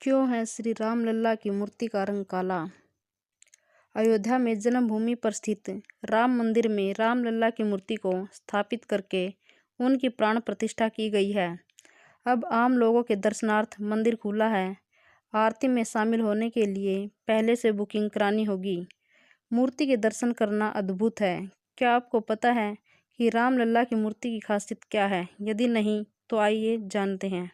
क्यों है श्री राम लल्ला की मूर्ति का रंग काला? अयोध्या में जन्मभूमि पर स्थित राम मंदिर में राम लल्ला की मूर्ति को स्थापित करके उनकी प्राण प्रतिष्ठा की गई है। अब आम लोगों के दर्शनार्थ मंदिर खुला है। आरती में शामिल होने के लिए पहले से बुकिंग करानी होगी। मूर्ति के दर्शन करना अद्भुत है। क्या आपको पता है कि राम लल्ला की मूर्ति की खासियत क्या है? यदि नहीं तो आइए जानते हैं।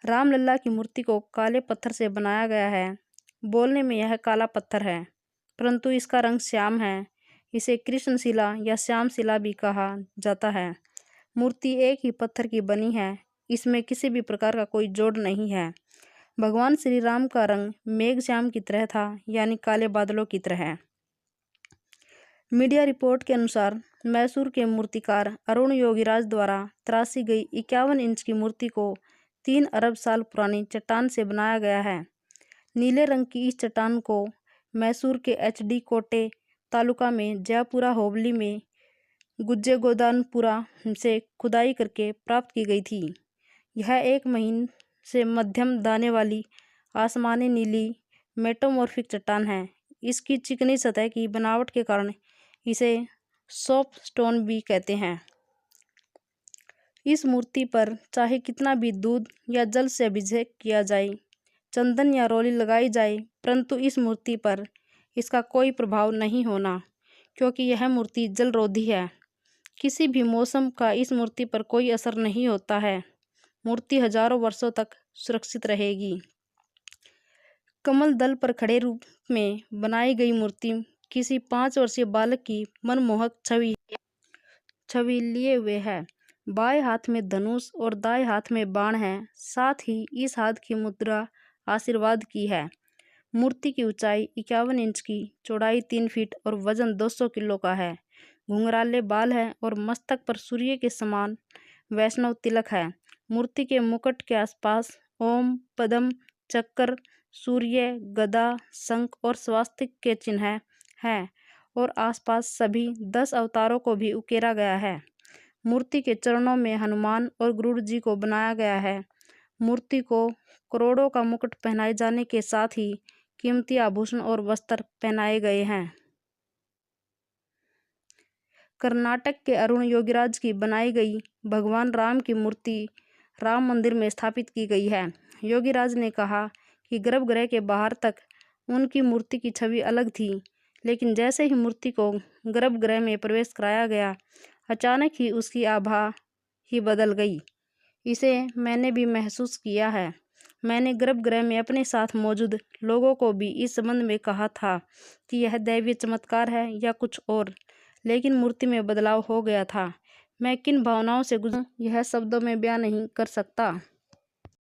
राम लल्ला की मूर्ति को काले पत्थर से बनाया गया है। बोलने में यह काला पत्थर है, परंतु इसका रंग श्याम है। इसे कृष्णशिला या श्याम शिला भी कहा जाता है। मूर्ति एक ही पत्थर की बनी है। इसमें किसी भी प्रकार का कोई जोड़ नहीं है। भगवान श्री राम का रंग मेघश्याम की तरह था, यानी काले बादलों की तरह है। मीडिया रिपोर्ट के अनुसार मैसूर के मूर्तिकार अरुण योगीराज द्वारा तराशी गई 51 इंच की मूर्ति को 3 अरब साल पुरानी चट्टान से बनाया गया है। नीले रंग की इस चट्टान को मैसूर के HD कोटे तालुका में जयपुरा होबली में गुज्जेगोदानपुरा से खुदाई करके प्राप्त की गई थी। यह 1 महीन से मध्यम दाने वाली आसमानी नीली मेटामॉर्फिक चट्टान है। इसकी चिकनी सतह की बनावट के कारण इसे सोप स्टोन भी कहते हैं। इस मूर्ति पर चाहे कितना भी दूध या जल से अभिषेक किया जाए, चंदन या रोली लगाई जाए, परंतु इस मूर्ति पर इसका कोई प्रभाव नहीं होना, क्योंकि यह मूर्ति जलरोधी है। किसी भी मौसम का इस मूर्ति पर कोई असर नहीं होता है। मूर्ति हजारों वर्षों तक सुरक्षित रहेगी। कमल दल पर खड़े रूप में बनाई गई मूर्ति किसी 5 वर्षीय बालक की मनमोहक छवि लिए हुए है। बाएं हाथ में धनुष और दाएं हाथ में बाण है। साथ ही इस हाथ की मुद्रा आशीर्वाद की है। मूर्ति की ऊंचाई 51 इंच की, चौड़ाई 3 फीट और वजन 200 किलो का है। घुंघराले बाल है और मस्तक पर सूर्य के समान वैष्णव तिलक है। मूर्ति के मुकुट के आसपास ओम, पद्म, चक्र, सूर्य, गदा, शंख और स्वास्तिक के चिन्ह है और आसपास सभी 10 अवतारों को भी उकेरा गया है। मूर्ति के चरणों में हनुमान और गरुड़ जी को बनाया गया है। मूर्ति को करोड़ों का मुकुट पहनाए जाने के साथ ही कीमती आभूषण और वस्त्र पहनाए गए हैं। कर्नाटक के अरुण योगीराज की बनाई गई भगवान राम की मूर्ति राम मंदिर में स्थापित की गई है। योगीराज ने कहा कि गर्भगृह के बाहर तक उनकी मूर्ति की छवि अलग थी, लेकिन जैसे ही मूर्ति को गर्भगृह में प्रवेश कराया गया, अचानक ही उसकी आभा ही बदल गई। इसे मैंने भी महसूस किया है। मैंने गर्भगृह में अपने साथ मौजूद लोगों को भी इस संबंध में कहा था कि यह दैवीय चमत्कार है या कुछ और, लेकिन मूर्ति में बदलाव हो गया था। मैं किन भावनाओं से गुजरा यह शब्दों में बयान नहीं कर सकता।